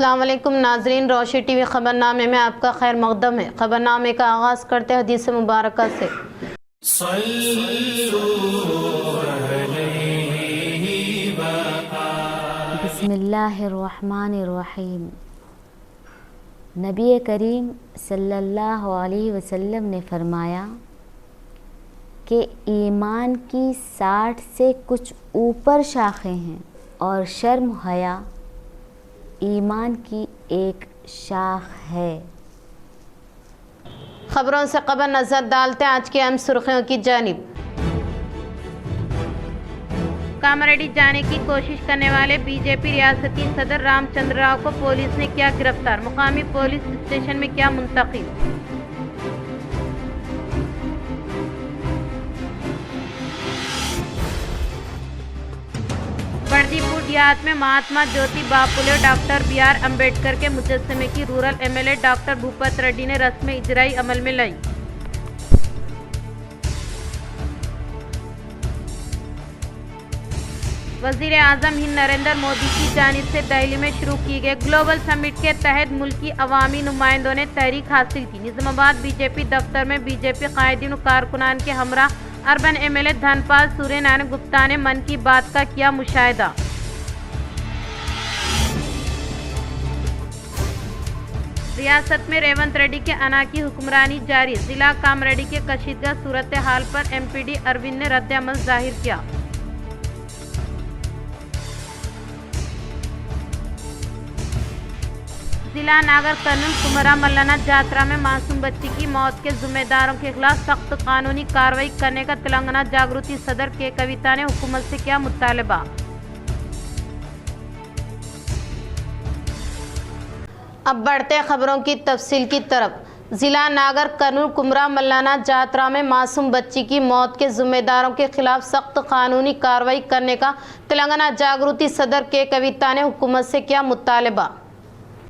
السلام علیکم ناظرین، روشنی ٹی وی خبرنامے میں آپ کا خیر مقدم ہے۔ خبرنامے کا آغاز کرتے ہیں حدیث مبارکہ سے۔ بسم اللہ الرحمن الرحیم۔ نبی کریم صلی اللہ علیہ وسلم نے فرمایا کہ ایمان کی 60 سے کچھ اوپر شاخیں ہیں اور شرم حیا ایمان کی ایک شاخ ہے۔ خبروں سے قبل نظر ڈالتے ہیں آج کی اہم سرخیوں کی جانب۔ کامریڈی جانے کی کوشش کرنے والے بی جے پی ریاستی صدر رام چندر راؤ کو پولیس نے کیا گرفتار، مقامی پولیس اسٹیشن میں کیا منتقل۔ بردی پور دیہات میں مہاتما جیوتی باپولے اور ڈاکٹر بی آر امبیڈکر کے مجسمے کی rural M L A doctor Bhupat Reddy نے رسم اجرائی عمل میں لائی۔ وزیر اعظم ہند نریندر مودی کی جانب سے دہلی میں شروع کی گئے گلوبل سمٹ کے تحت ملکی عوامی نمائندوں نے تحریک حاصل کی۔ نظام آباد بی جے پی دفتر میں بی جے پی قائدین و کارکنان کے ہمراہ اربن ایم ایل اے دھن پال سوریہ نارائن گپتا نے من کی بات کا کیا مشاہدہ۔ ریاست میں ریونت ریڈی کے انا کی حکمرانی جاری، ضلع کامریڈی کے کشیدگی صورتحال پر ایم پی ڈی اروند نے رد عمل ظاہر کیا۔ ضلع ناگر کرنول کمرا ملانا جاترا میں معصوم بچی کی موت کے ذمہ داروں کے خلاف سخت قانونی کارروائی کرنے کا تلنگانہ جاگرتی صدر کے کویتا نے حکومت سے کیا مطالبہ۔ اب بڑھتے خبروں کی تفصیل کی طرف۔ ضلع ناگر کرنول کمرا ملانا جاترا میں معصوم بچی کی موت کے ذمہ داروں کے خلاف سخت قانونی کارروائی کرنے کا تلنگانہ جاگرتی صدر کے کویتا نے حکومت سے کیا مطالبہ۔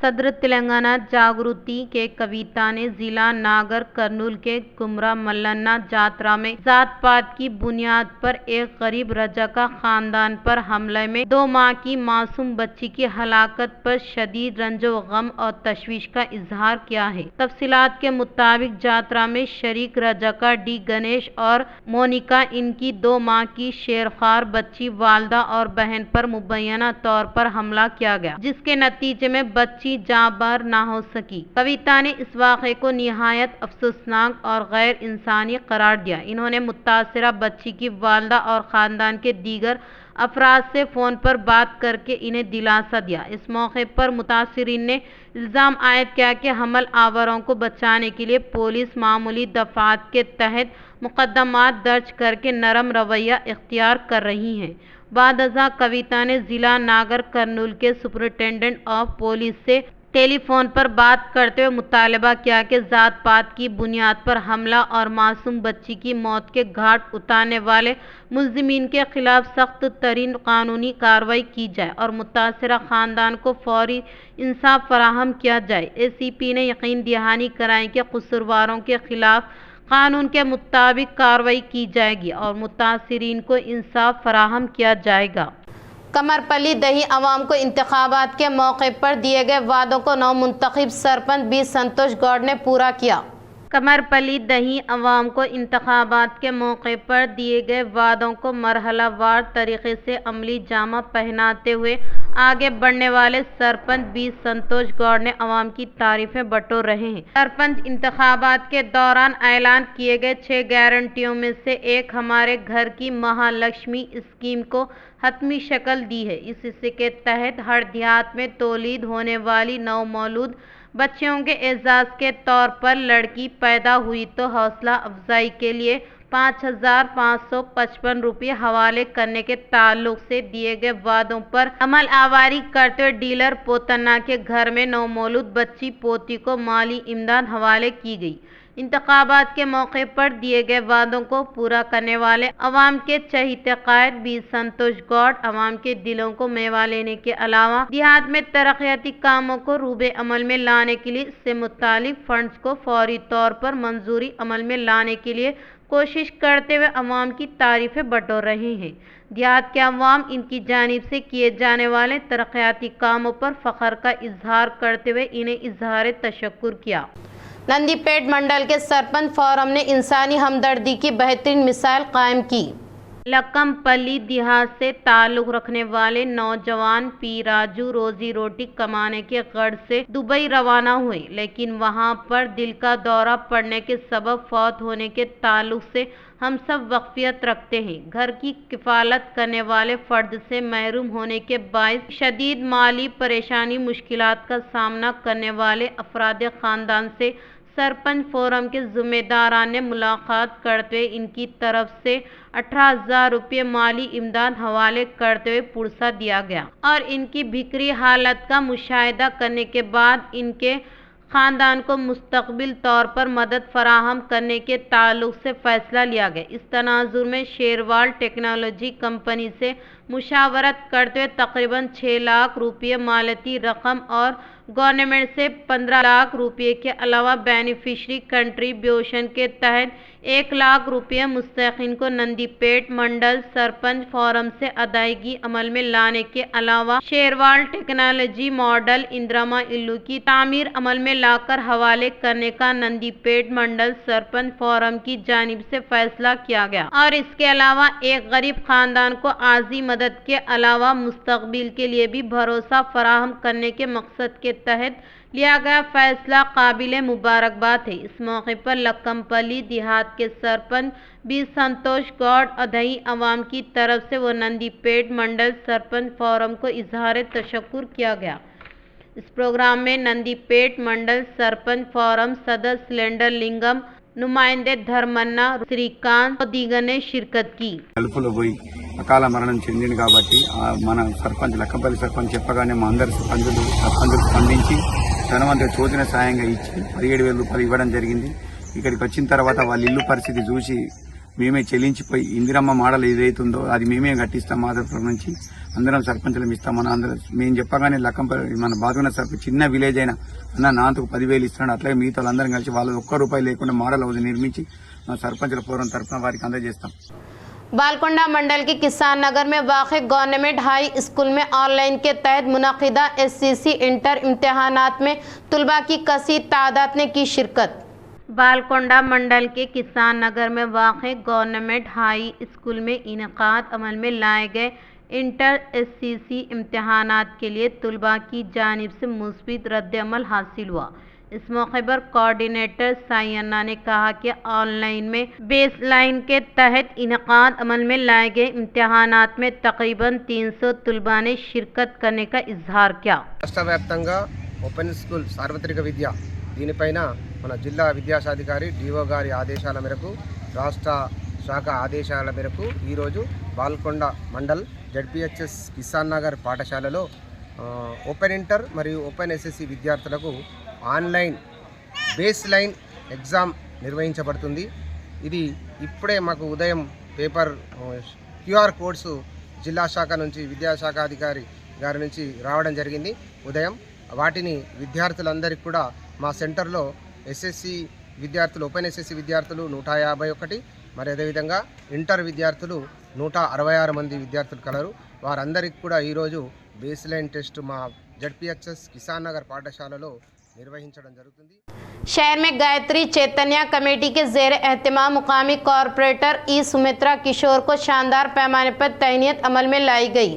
صدر تلنگانہ جاگرتی کے کویتا نے ضلع ناگر کرنول کے کمرا ملانا جاترا میں ذات پات کی بنیاد پر ایک غریب رضاکار خاندان پر حملے میں 2 ماہ کی معصوم بچی کی ہلاکت پر شدید رنج و غم اور تشویش کا اظہار کیا ہے۔ تفصیلات کے مطابق جاترا میں شریک رضاکار ڈی گنیش اور مونیکا ان کی 2 ماہ کی شیرخوار بچی والدہ اور بہن پر مبینہ طور پر حملہ کیا گیا، جس کے نتیجے میں بچی جاں بحق نہ ہو سکی۔ کویتا نے اس واقعے کو نہایت افسوسناک اور غیر انسانی قرار دیا۔ انہوں نے متاثرہ بچی کی والدہ اور خاندان کے دیگر افراد سے فون پر بات کر کے انہیں دلاسا دیا۔ اس موقع پر متاثرین نے الزام عائد کیا کہ حمل آوروں کو بچانے کے لیے پولیس معمولی دفعات کے تحت مقدمات درج کر کے نرم رویہ اختیار کر رہی ہے۔ بعد ازاں کویتا نے ضلع ناگر کرنول کے سپرنٹینڈنٹ آف پولیس سے ٹیلی فون پر بات کرتے ہوئے مطالبہ کیا کہ ذات پات کی بنیاد پر حملہ اور معصوم بچی کی موت کے گھاٹ اتارنے والے ملزمین کے خلاف سخت ترین قانونی کارروائی کی جائے اور متاثرہ خاندان کو فوری انصاف فراہم کیا جائے۔ اے سی پی نے یقین دہانی کرائی کہ قصورواروں کے خلاف قانون کے مطابق کارروائی کی جائے گی اور متاثرین کو انصاف فراہم کیا جائے گا۔ کمرپلی دیہی عوام کو انتخابات کے موقع پر دیے گئے وعدوں کو نو منتخب سرپنچ بی سنتوش گوڑ نے پورا کیا۔ کمرپلی دیہی عوام کو انتخابات کے موقع پر دیے گئے وعدوں کو مرحلہ وار طریقے سے عملی جامہ پہناتے ہوئے آگے بڑھنے والے سرپنچ بی سنتوش گوڑ نے عوام کی تعریفیں بٹور رہے ہیں۔ سرپنچ انتخابات کے دوران اعلان کیے گئے 6 گارنٹیوں میں سے ایک ہمارے گھر کی مہا لکشمی اسکیم کو حتمی شکل دی ہے۔ اس حصے کے تحت ہر دیہات میں تولید ہونے والی نومولود بچیوں کے اعزاز کے طور پر لڑکی پیدا ہوئی تو حوصلہ افزائی کے لیے 5,555 روپے حوالے کرنے کے تعلق سے دیے گئے وعدوں پر عمل آوری کرتے ہوئے ڈیلر پوتنا کے گھر میں نومولود بچی پوتی کو مالی امداد حوالے کی گئی۔ انتخابات کے موقع پر دیے گئے وعدوں کو پورا کرنے والے عوام کے چہیتے قائد بی سنتوش گوڑ عوام کے دلوں کو میوہ لینے کے علاوہ دیہات میں ترقیاتی کاموں کو روبے عمل میں لانے کے لیے اس سے متعلق فنڈز کو فوری طور پر منظوری عمل میں لانے کے لیے कोशिश करते हुए अवाम की तारीफें बटोर रहे हैं। देहात के अवाम इनकी जानिब से किए जाने वाले तरक्याती कामों पर फख्र का इजहार करते हुए इन्हें इजहार तशक्कुर किया। नंदीपेट मंडल के सरपंच फोरम ने इंसानी हमदर्दी की बेहतरीन मिसाल कायम की। लक्कमपल्ली देहात से ताल्लुक रखने वाले नौजवान पी राजू रोजी रोटी कमाने के गर्ज से दुबई रवाना हुए, लेकिन वहां पर दिल का दौरा पड़ने के सबब फौत होने के ताल्लुक से हम सब वाकफियत रखते हैं। घर की किफालत करने वाले फर्द से महरूम होने के बायस शदीद माली परेशानी मुश्किलात का सामना करने वाले अफराद खानदान से सरपंच फोरम के जिम्मेदारान ने मुलाकात करते हुए इनकी तरफ से 18,000 रुपये माली इमदाद हवाले करते हुए पुरसा दिया गया और इनकी बिखरी हालत का मुशाहिदा करने के बाद इनके खानदान को मुस्तकबिल तौर पर मदद फराहम करने के ताल्लुक से फैसला लिया गया। इस तनाजुर में शेरवाल टेक्नोलॉजी कंपनी से मुशावरत करते हुए तकरीबन 6 लाख रुपये मालियाती रकम और गवर्नमेंट से 15 लाख रुपये के अलावा बेनिफिशरी कंट्रीब्यूशन के तहत 1 लाख रुपये मुस्तहिकीन को नंदीपेट मंडल सरपंच फोरम से अदायगी अमल में लाने के अलावा शेरवाल टेक्नोलॉजी मॉडल इंदिरामा इल्लू की तामीर अमल में लाकर हवाले करने का नंदीपेट मंडल सरपंच फोरम की जानिब से फैसला किया गया और इसके अलावा एक गरीब खानदान को आर्जी मदद के अलावा मुस्तकबिल के लिए भी भरोसा फराहम करने के मकसद के तहत लिया गया फैसला काबिल मुबारकबाद है। इस मौके पर लक्कमपल्ली देहात के सरपंच बी संतोष गौड़ अदही अवाम की तरफ से वो नंदीपेट मंडल सरपंच फोरम को इजहार तशक्कुर किया गया। इस प्रोग्राम में नंदीपेट मंडल सरपंच फोरम सदस्य सिलेंडर लिंगम, नुमाइंदे धर्मन्ना, श्रीकांत और दीगर ने शिरकत की। అకాల మరణం చెందింది కాబట్టి మన సర్పంచ్ లక్కంపల్లి సర్పంచ్ చెప్పగానే మా అందరి సర్పంచులు స్పందించి ధనవంతుడు తోచిన సాయంగా ఇచ్చి 17,000 రూపాయలు ఇవ్వడం జరిగింది. ఇక్కడికి వచ్చిన తర్వాత వాళ్ళ ఇల్లు పరిస్థితి చూసి మేమే చెల్లించిపోయి ఇందిరమ్మ మోడల్ ఏదైతుందో అది మేమే కట్టిస్తాం. మాధవపురం నుంచి అందరం సర్పంచులం ఇస్తాం. మన అందరం మేము చెప్పగానే లక్కంపల్లి మన బాదుగున్న సర్పంచ్ చిన్న విలేజ్ అయినా అన్న నాంతకు 10,000 ఇస్తున్నాడు. అట్లాగే మిగతా వాళ్ళందరం కలిసి వాళ్ళు ₹1 లేకుండా మోడల్ హౌస్ నిర్మించి మా సర్పంచుల ఫోరం తరఫున వారికి అందజేస్తాం. बालकोंडा मंडल के किसान नगर में वाक़ गवर्नमेंट हाई स्कूल में ऑनलाइन के तहत मुनक़िदा SCC इंटर इम्तिहानात में तुलबा की कसीर तादाद ने की शिरकत। बालकोंडा मंडल के किसान नगर में वाक़ गवर्नमेंट हाई स्कूल में इनेकाद अमल में लाए गए इंटर SCC इम्तिहानात के लिए तुलबा की जानिब से मुस्बित रद्द-ए-अमल हासिल हुआ। इस मौके पर कोऑर्डिनेटर साइन्ना ने कहा कि ऑनलाइन में बेस लाइन के तहत इनेकाद अमल में लाए गए इम्तिहानात में तकरीबन 300 तुलबा ने शिरकत करने का इजहार किया। రాష్ట్ర వ్యాప్తంగా ఓపెన్ స్కూల్ సార్వత్రిక విద్య దీనిపైన మన జిల్లా విద్యాశాధికారి డిఓ గారి ఆదేశాల మేరకు రాష్ట్ర శాఖ ఆదేశాల మేరకు ఈరోజు బాల్కొండ మండల్ జడ్పిహెచ్ఎస్ కిసాన్ నగర్ పాఠశాలలో ఓపెన్ ఇంటర్ మరియు ఓపెన్ SSC విద్యార్థులకు ఆన్లైన్ బేస్ లైన్ ఎగ్జామ్ నిర్వహించబడుతుంది. ఇది ఇప్పుడే మాకు ఉదయం పేపర్ QR కోడ్స్ జిల్లా శాఖ నుంచి విద్యాశాఖ అధికారి గారి నుంచి రావడం జరిగింది. ఉదయం వాటిని విద్యార్థులందరికీ కూడా మా సెంటర్లో SSC విద్యార్థులు ఓపెన్ SSC విద్యార్థులు 151, మరి అదేవిధంగా ఇంటర్ విద్యార్థులు 166 మంది విద్యార్థులు కలరు. వారందరికీ కూడా ఈరోజు బేస్ లైన్ టెస్ట్ మా జడ్పిహెచ్ఎస్ కిసాన్ నగర్ పాఠశాలలో నిర్వహించడం జరుగుతుంది. शहर में गायत्री चैतन्य कमेटी के जेर एहतमाम मुकामी कॉरपोरेटर ई सुमित्रा किशोर को शानदार पैमाने पर तैनीयत अमल में लाई गई।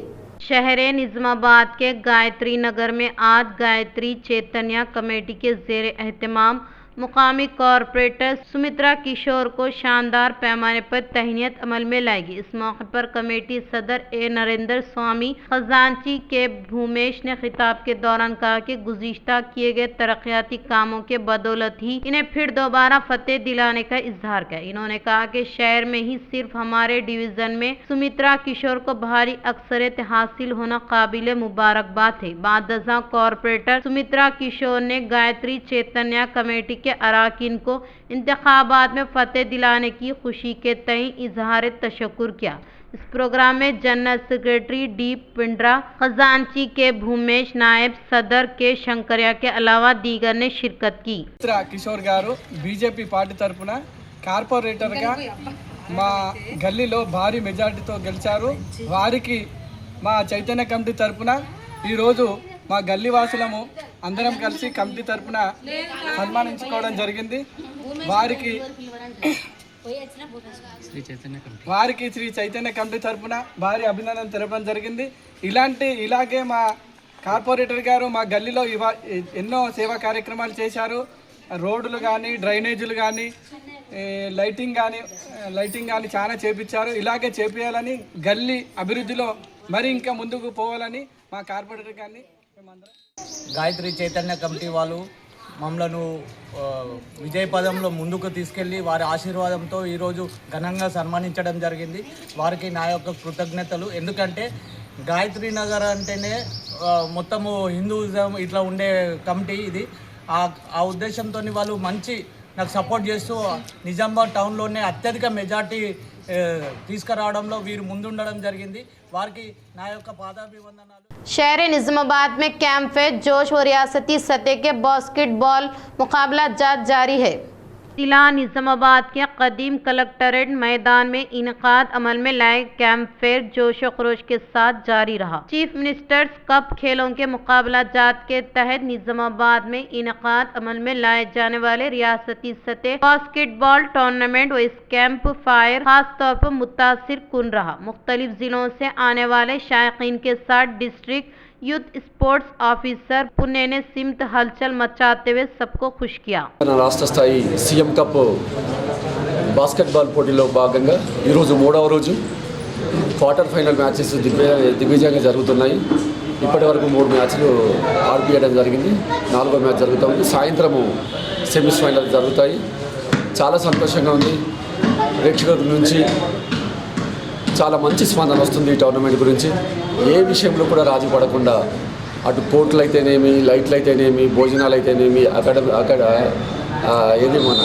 शहर निज़ामाबाद के गायत्री नगर में आज गायत्री चैतन्य कमेटी के जेर एहतमाम मुकामी कॉरपोरेटर सुमित्रा किशोर को शानदार पैमाने पर तहनीत अमल में लाएगी। इस मौके पर कमेटी सदर ए नरेंद्र स्वामी खजांची के भूमेश ने खिताब के दौरान कहा कि गुज़िश्ता किए गए तरक्याती कामों के बदौलत ही इन्हें फिर दोबारा फतेह दिलाने का इजहार किया। इन्होंने कहा कि शहर में ही सिर्फ हमारे डिवीज़न में सुमित्रा किशोर को भारी अक्सरियत हासिल होना काबिल मुबारकबाद है। बादशाह कॉरपोरेटर सुमित्रा किशोर ने गायत्री चैतन्य कमेटी के अरकान को इंतखाबात में फतेह दिलाने की खुशी के तय इजहार तशक्कुर किया। इस प्रोग्राम में जनरल सेक्रेटरी डी पिंड्रा, खजांची के भूमेश, नायब सदर के शंकरिया के अलावा दीगर ने शिरकत की। కిషోర్ గారు బీజేపీ పార్టీ తరఫున కార్పొరేటర్గా మా గల్లీలో భారీ మెజార్టీతో గెలిచారు. వారికి మా చైతన్య కమిటీ తరపున ఈరోజు మా గల్లీ వాసులము అందరం కలిసి కమిటీ తరపున సన్మానించుకోవడం జరిగింది. వారికి శ్రీ చైతన్య కమిటీ తరపున భారీ అభినందన తెలపడం జరిగింది. ఇలాగే మా కార్పొరేటర్ గారు మా గల్లీలో ఎన్నో సేవా కార్యక్రమాలు చేశారు. రోడ్లు కానీ, డ్రైనేజీలు కానీ, లైటింగ్ కానీ చాలా చేపించారు. ఇలాగే చేపించాలని, గల్లీ అభివృద్ధిలో మరి ఇంకా ముందుకు పోవాలని మా కార్పొరేటర్ గారిని మేమందరం గాయత్రి చైతన్య కమిటీ వాళ్ళు మమ్మలను విజయపదంలో ముందుకు తీసుకెళ్ళి వారి ఆశీర్వాదంతో ఈరోజు ఘనంగా సన్మానించడం జరిగింది. వారికి నా యొక్క కృతజ్ఞతలు. ఎందుకంటే గాయత్రి నగర్ అంటేనే మొత్తము హిందూయిజం ఇట్లా ఉండే కమిటీ ఇది. ఆ ఉద్దేశంతో వాళ్ళు మంచి నాకు సపోర్ట్ చేస్తూ నిజామాబాద్ టౌన్లోనే అత్యధిక మెజార్టీ తీసుకురావడంలో వీరు ముందుండడం జరిగింది. వారికి నా యొక్క పాదాభివందనాలు. शहर निजामाबाद में कैंप फेयर जोश व रियासती सतह के बास्केटबॉल मुकाबला जात जारी है। जिला निजामाबाद के कदीम कलेक्ट्रेट मैदान में इनकाद अमल में लाए कैंप फेयर जोश व खरोश के साथ जारी रहा। चीफ मिनिस्टर्स कप खेलों के मुकाबला जात के तहत निजामाबाद में इनकाद अमल में लाए जाने वाले रियासती सतह बास्केटबॉल टूर्नामेंट व इस कैंप फायर खास तौर पर मुतासिर कुन रहा। मुख्तलिफ जिलों से आने वाले शायकीन के साथ district youth sports officer Pune ने सिमत हलचल मचाते हुए सबको खुश किया। రాష్ట్ర స్థాయి సీఎం కప్ బాస్కెట్బాల్ పోటీలో భాగంగా ఈరోజు 3వ రోజు క్వార్టర్ ఫైనల్ మ్యాచెస్ దిగ్విజయంగా జరుగుతున్నాయి. ఇప్పటి వరకు 3 మ్యాచ్లు ఆడిపియడం జరిగింది. 4వ మ్యాచ్ జరుగుతుంది. సాయంత్రము సెమీస్ ఫైనల్ జరుగుతాయి. చాలా సంతోషంగా ఉంది. ప్రేక్షకుల నుంచి చాలా మంచి స్పందన వస్తుంది ఈ టోర్నమెంట్ గురించి. ఏ విషయంలో కూడా రాజీ పడకుండా అటు కోర్టులు అయితేనేమి, లైట్లు అయితేనేమి, భోజనాలు అయితేనేమి, ఏది మన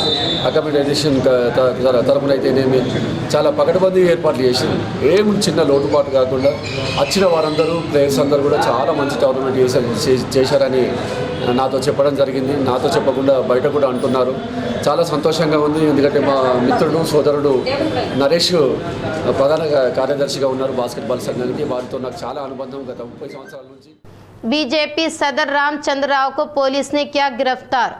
అకామిడేషన్ తరపున అయితేనేమి చాలా పకడ్బందీ ఏర్పాట్లు చేసి ఏమి చిన్న లోటుపాటు కాకుండా వచ్చిన వారందరూ ప్లేయర్స్ అందరూ కూడా చాలా మంచి టోర్నమెంట్ చేశారని నాతో చెప్పడం జరిగింది. నాతో చెప్పకుండా బయట కూడా అంటున్నారు. చాలా సంతోషంగా ఉంది. ఎందుకంటే మా మిత్రుడు సోదరుడు నరేష్ ప్రధాన కార్యదర్శిగా ఉన్నారు బాస్కెట్బాల్ సంఘానికి. వారితో నాకు చాలా అనుబంధం గత 30 సంవత్సరాల నుంచి. बीजेपी सदर रामचंद्र राव को पुलिस ने किया गिरफ्तार।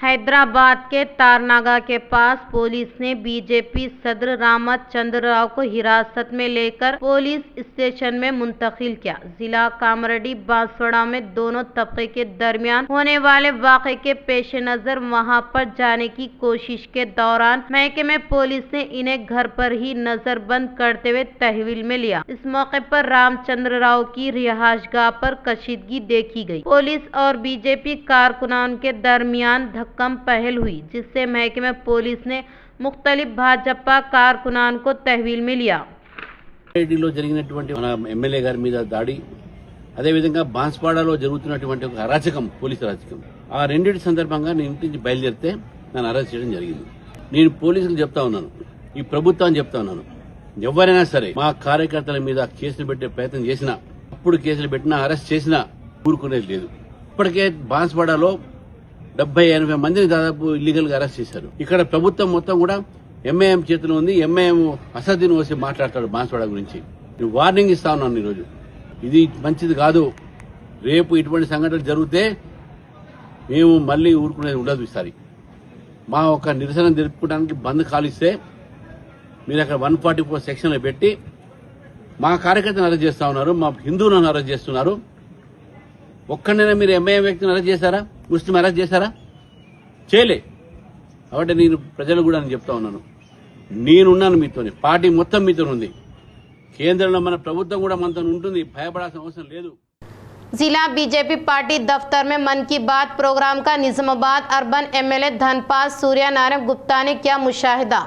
हैदराबाद के तारनागा के पास पुलिस ने बीजेपी सदर रामचंद्र राव को हिरासत में लेकर पुलिस स्टेशन में मुंतकिल किया। जिला कामरेड्डी बांसवाड़ा में दोनों तबके के दरमियान होने वाले वाक़े के पेश नज़र वहां पर जाने की कोशिश के दौरान महकमे पुलिस ने इन्हें घर पर ही नजरबंद करते हुए तहवील में लिया। इस मौके पर रामचंद्र राव की रिहाइशगाह पर कशीदगी देखी गई। पुलिस और बीजेपी कारकुनान के दरमियान कम पहल हुई, जिससे महकमे पुलिस ने मुख्तलिफ भाजपा कारकुनान को तहवील में लिया। లో జరిగినటువంటి మన ఎమ్మెల్యే గారి మీద దాడి, అదేవిధంగా బాన్స్వాడలో జరుగుతున్నటువంటి ఒక అరాచకం, పోలీసు అరాచకం, ఆ రెండింటి సందర్భంగా నేను ఇంటి నుంచి బయలుదేరితే నన్ను అరెస్ట్ చేయడం జరిగింది. నేను పోలీసులకు చెప్తా ఉన్నాను, ఈ ప్రభుత్వాన్ని చెప్తా ఉన్నాను, ఎవరైనా సరే మా కార్యకర్తల మీద కేసులు పెట్టే ప్రయత్నం చేసినా, అప్పుడు కేసులు పెట్టినా, అరెస్ట్ చేసినా ఊరుకునేది లేదు. ఇప్పటికే బాన్స్వాడలో 70-80 మందిని దాదాపు ఇల్లీగల్ గా అరెస్ట్ చేశారు. ఇక్కడ ప్రభుత్వం మొత్తం కూడా ఎంఐఎం చేతిలో ఉంది. ఎంఐఎం అసదుద్దీన్ ఓసి మాట్లాడతాడు బాన్స్వాడ గురించి. నేను వార్నింగ్ ఇస్తా ఉన్నాను ఈరోజు, ఇది మంచిది కాదు. రేపు ఇటువంటి సంఘటనలు జరిగితే మేము మళ్ళీ ఊరుకునేది ఉండదు. ఈసారి మా ఒక నిరసన తెలుపుకోవడానికి బంద్ కాలిస్తే మీరు అక్కడ 144 సెక్షన్లు పెట్టి మా కార్యకర్తను అరెస్ట్ చేస్తా ఉన్నారు, మా హిందువులను అరెస్ట్ చేస్తున్నారు. ఒక్కడైనా మీరు ఎంఐఎం వ్యక్తిని అరెస్ట్ చేశారా? ముస్లిం అరెస్ట్ చేశారా? చేయలే. కాబట్టి నేను ప్రజలు కూడా నేను చెప్తా ఉన్నాను, నేనున్నాను మీతోనే, పార్టీ మొత్తం మీతో ఉంది, కేంద్రంలో మన ప్రభుత్వం కూడా మనతో ఉంటుంది, భయపడాల్సిన అవసరం లేదు. जिला बीजेपी पार्टी दफ्तर में मन की बात प्रोग्राम का निजामाबाद अर्बन एमएलए धनपाल सूर्यनारायण गुप्ता ने किया मुशाहिदा।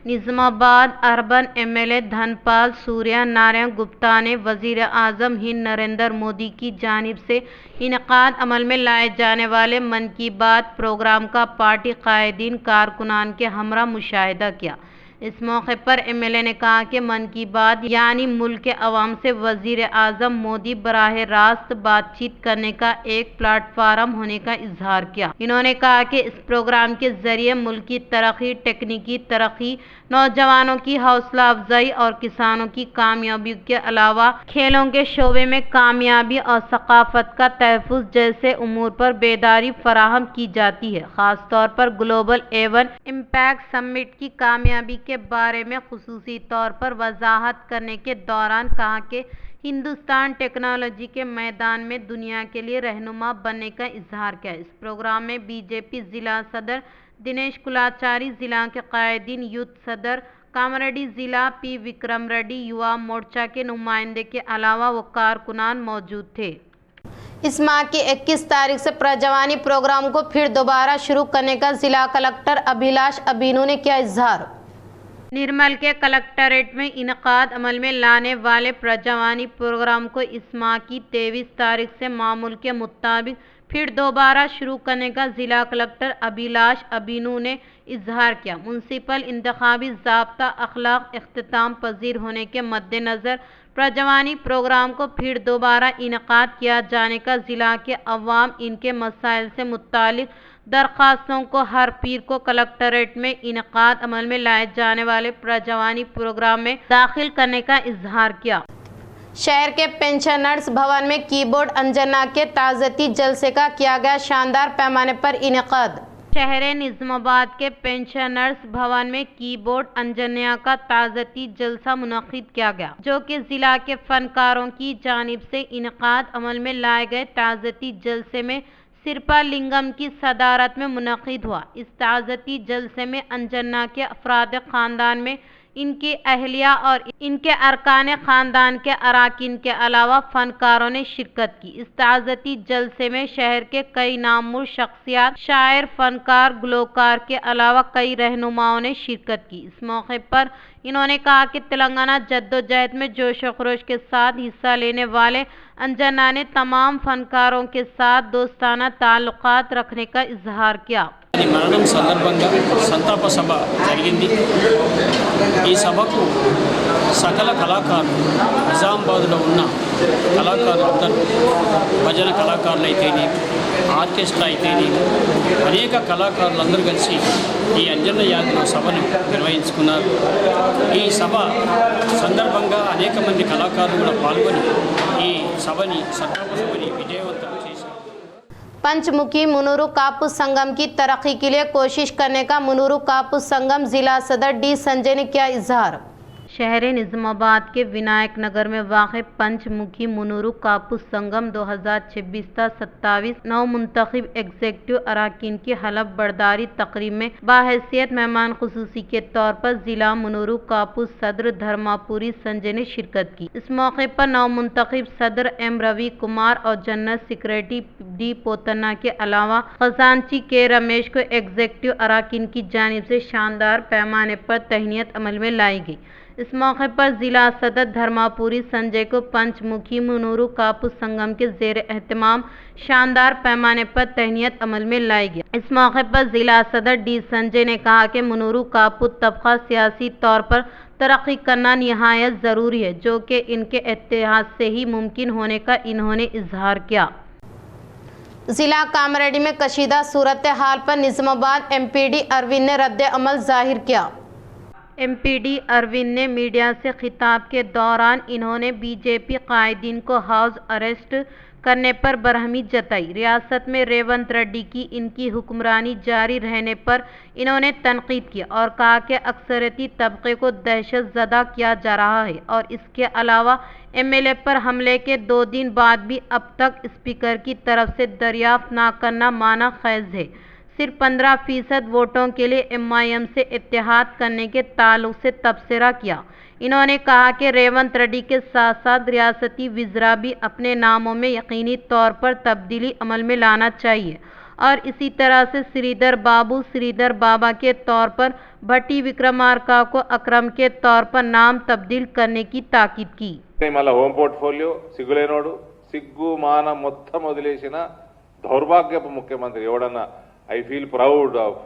निजामाबाद अर्बन एमएलए धनपाल सूर्यनारायण गुप्ता ने वजीर आजम हिंद नरेंद्र मोदी की जानिब से इनकाद अमल में लाए जाने वाले मन की बात प्रोग्राम का पार्टी कायदीन कारकुनान के हमरा मुशाहिदा किया, इस मौके पर एमएलए ने कहा कि मन की बात यानी मुल्क के अवाम से वजीर आजम मोदी बराह रास्त बातचीत करने का एक प्लेटफार्म होने का इजहार किया। इन्होंने कहा कि इस प्रोग्राम के जरिए मुल्क की तरक्की, तकनीकी तरक्की, नौजवानों की हौसला अफजाई और किसानों की कामयाबी के अलावा खेलों के शोबे में कामयाबी और सकाफत का तहफ़्फ़ुज़ जैसे उमूर पर बेदारी फराहम की जाती है। खास तौर पर ग्लोबल एवन इम्पैक्ट समिट की कामयाबी के बारे में खुसूसी तौर पर वजाहत करने के दौरान कहा कि हिंदुस्तान टेक्नोलॉजी के मैदान में दुनिया के लिए रहनुमा बनने का इजहार किया। इस प्रोग्राम में बीजेपी जिला सदर दिनेश कुलाचारी, जिला के कायदीन, यूथ सदर कामारेड्डी, जिला पी विक्रम रेड्डी, युवा मोर्चा के नुमाइंदे के अलावा वो कारकुनान मौजूद थे। इस माह की 21 तारीख से प्रजवानी प्रोग्राम को फिर दोबारा शुरू करने का जिला कलेक्टर अभिलाष अबीनू ने किया इजहार। निर्मल के कलेक्टरेट में इनकाद अमल में लाने वाले प्रजवानी प्रोग्राम को इस माह की 23 तारीख से मामूल के मुताबिक फिर दोबारा शुरू करने का जिला कलेक्टर अभिलाष अबीनू ने इजहार किया। म्युनिसिपल इंतखाबी ज़ाब्ता अखलाक इख्तिताम पजीर होने के मद्देनज़र प्रजवानी प्रोग्राम को फिर दोबारा इनकाद किया जाने का जिला के अवाम इनके मसाइल से मुतालिक दरख्वास्तों को हर पीर को कलेक्टरेट में इनकाद अमल में लाए जाने वाले प्रजवानी प्रोग्राम में दाखिल करने का इजहार किया। शहर के पेंशनर्स भवन में कीबोर्ड अंजना के ताज़ती जलसे का किया गया शानदार पैमाने पर इनेकाद। शहर निज़ामाबाद के पेंशनर्स भवन में कीबोर्ड अंजनिया का ताज़ती जलसा मुनक़िद किया गया, जो कि ज़िला के फनकारों की जानिब से इनेकाद अमल में लाए गए ताज़ती जलसे में सिरपा लिंगम की सदारत में मुनक़िद हुआ। इस ताज़ती जलसे में अंजना के अफराद ख़ानदान में इनकी अहलिया और इनके अरकान ख़ानदान के अराकीन के अलावा फ़नकारों ने शिरकत की। इस ताज़ती जलसे में शहर के कई नामवर शख्सियात, शायर, फ़नकार, गुलकार के अलावा कई रहनुमाओं ने शिरकत की। इस मौके पर इन्होंने कहा कि तेलंगाना जद्दोजहद में जोश व खरोश के साथ हिस्सा लेने वाले अंजना ने तमाम फ़नकारों के साथ दोस्ताना ताल्लुक़ात रखने का इजहार किया। మరణం సందర్భంగా సంతాప సభ జరిగింది। ఈ సభకు సకల కళాకారులు, నిజామాబాద్లో ఉన్న కళాకారులందరూ, భజన కళాకారులు అయితేనే, ఆర్కెస్ట్రా అయితేనే, అనేక కళాకారులందరూ కలిసి ఈ అంజన్న యాదిలో సభను నిర్వహించుకున్నారు। ఈ సభ సందర్భంగా అనేక మంది కళాకారులు కూడా పాల్గొని ఈ సభని, సంతాప సభని విజయవంతం చేశారు। पंचमुखी मुनूरू कापूस संगम की तरक्की के लिए कोशिश करने का मुनूरू कापूस संगम जिला सदर डी संजय ने किया इजहार। शहर निज़ामाबाद के विनायक नगर में वाक़ पंचमुखी मुनूरू कापूस संगम 2026-27 नौ मुंतखब एग्जीक्यूटिव अराकीन की हलफ बर्दारी तकरीब में बाहैसियत मेहमान खुसूसी के तौर पर जिला मुनूरू कापूस सदर धर्मापुरी संजय ने शिरकत की। इस मौके पर नौ मुंतखब सदर एम रवि कुमार और जनरल सेक्रेटरी डी पोतना के अलावा खजांची के रमेश को एग्जीक्यूटिव अराकीन की जानिब से शानदार पैमाने पर तहनीत अमल में लाई गई। इस मौके पर जिला सदर धर्मापुरी संजय को पंचमुखी मुनूरू कापूस संगम के ज़ेर एहतमाम शानदार पैमाने पर तहनीत अमल में लाई गई। इस मौके पर जिला सदर डी संजय ने कहा कि मुनूरू कापूस तबका सियासी तौर पर तरक्की करना निहायत ज़रूरी है, जो कि इनके इत्तेहाद से ही मुमकिन होने का इन्होंने इजहार किया। जिला कामारेड्डी में कशीदा सूरत हाल पर निज़ामाबाद एमपीडी अरविंद ने रद्द अमल जाहिर किया। एमपीडी अरविंद ने मीडिया से खिताब के दौरान इन्होंने बीजेपी कायदीन को हाउस अरेस्ट करने पर बरहमी जताई। रियासत में रेवंत रेड्डी की इनकी हुक्मरानी जारी रहने पर इन्होंने तनकीद की और कहा कि अक्सरियती तबके को दहशत ज़दा किया जा रहा है और इसके अलावा एमएलए पर हमले के 2 दिन बाद भी अब तक स्पीकर की तरफ से दरियाफ्त ना करना माना खैज है। सिर्फ 15% वोटों के लिए एमआईएम से इत्तेहाद करने के ताल्लुक से तबसरा किया। इन्होंने कहा कि रेवंत रेड्डी के साथ साथ रियासती विज़रा भी अपने नामों में यकीनी तौर पर तब्दीली अमल में लाना चाहिए और इसी तरह से श्रीधर बाबू श्रीधर बाबा के तौर पर भट्टी विक्रमार्का को अकरम के तौर पर नाम तब्दील करने की ताकीद की। మళ్ళీ హోమ్ పోర్ట్ఫోలియో సిగ్గులేనోడు, సిగ్గు మాన మొత్తం వదిలేసిన దౌర్భాగ్యపు ముఖ్యమంత్రి ఎవడన్నా I feel proud of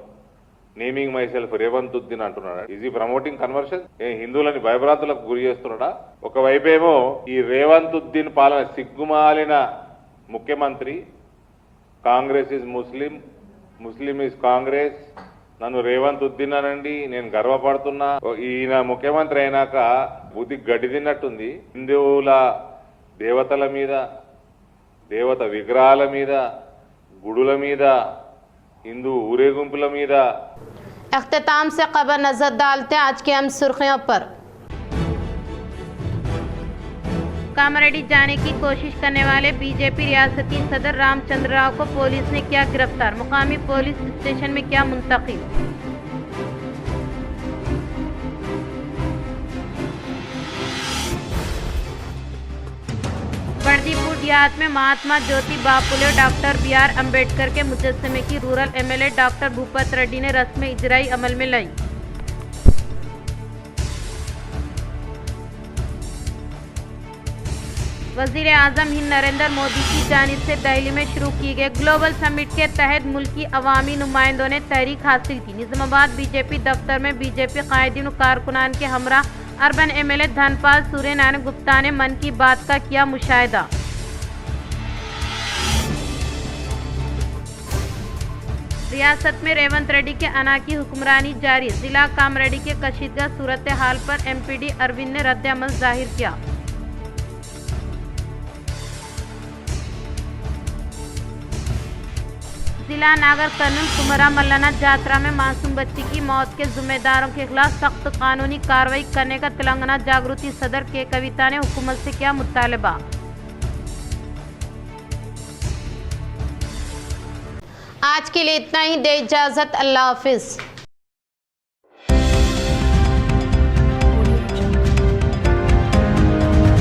naming myself Revanthuddin అంటున్నాడు. ఈజ్ ఈ ప్రమోటింగ్ కన్వర్షన్? హిందువులని భయభ్రాంతులకు గురి చేస్తున్నాడా? ఒకవైపేమో ఈ రేవంతుద్దీన్ పాలన సిగ్గుమాలిన ముఖ్యమంత్రి, Congress is Muslim, Muslim is Congress, నన్ను రేవంతుద్దీన్ అనండి, నేను గర్వపడుతున్నా. ఈయన ముఖ్యమంత్రి అయినాక బుద్ధి గడ్డి తిన్నట్టుంది. హిందువుల దేవతల మీద, దేవత విగ్రహాల మీద, గుడుల మీద, హిందూ ఊరేగింపుల మీద. अख्तिताम से खबर नजर डालते हैं आज की अहम सुर्खियों पर। कामारेड्डी जाने की कोशिश करने वाले बीजेपी रियासती सदर रामचंद्र राव को पुलिस ने किया गिरफ्तार, मुकामी पुलिस स्टेशन में किया मुंतकिल। बर्दीपुर देहात में महात्मा ज्योतिबा फुले और डॉक्टर बी.आर. अम्बेडकर के मुजस्समे की rural MLA doctor Bhupat Reddy ने रस्म इजराई अमल में लाई। वजीर आजम हिंद नरेंद्र मोदी की जानिब से दिल्ली में शुरू की गए ग्लोबल समिट के तहत मुल्की अवामी नुमाइंदों ने तहरीक हासिल की। निजामाबाद बीजेपी दफ्तर में बीजेपी कायदीन और कारकुनान के हमरा अर्बन एमएलए धनपाल सूर्य नारायण गुप्ता ने मन की बात का किया मुशाहिदा। रियासत में रेवंत रेड्डी के अना की हुक्मरानी जारी, जिला कामरेड्डी के कशीदगा सूरत हाल पर एमपीडी अरविंद ने रद्द-ए-अमल जाहिर किया। जिला नागर कर्नूल कुमरा मल्लाना जात्रा में मासूम बच्ची की मौत के जिम्मेदारों के खिलाफ सख्त कानूनी कार्रवाई करने का तेलंगाना जागृति सदर के कविता ने हुकूमत से किया मुतालबा। आज के लिए इतना ही, दे इजाजत, अल्लाह हाफिज।